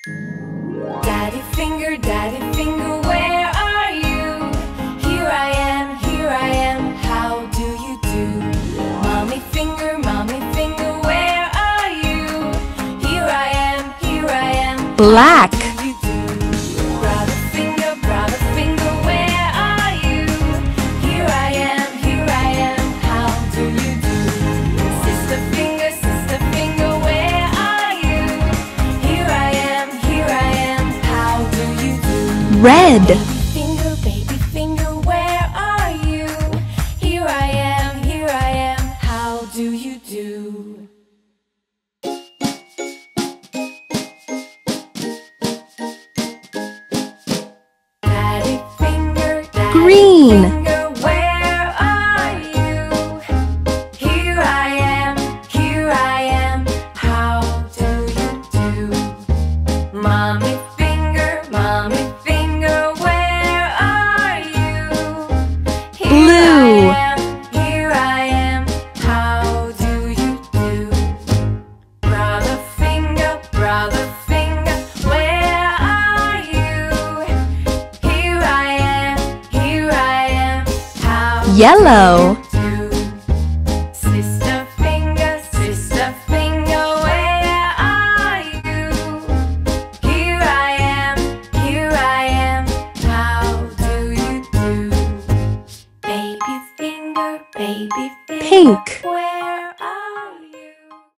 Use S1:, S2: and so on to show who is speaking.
S1: Daddy finger, where are you? Here I am, how do you do? Mommy finger, where are you? Here I am,
S2: Black.
S1: how do you do? Brother finger, where are you? Here I am, how do you do? Sister finger, where are you? Here I am, how do you do?
S2: Red.
S1: Baby finger, where are you? Here I am, how do you do? Daddy finger,
S2: Green.
S1: where are you? Here I am, how do you do? Mommy finger, where are you?
S2: Blue.
S1: Here I am, how do you do? Brother finger, where are you? Here I am, how
S2: Yellow.
S1: do you do? Sister finger, where are you? Here I am, how do you do? Baby finger,
S2: Pink.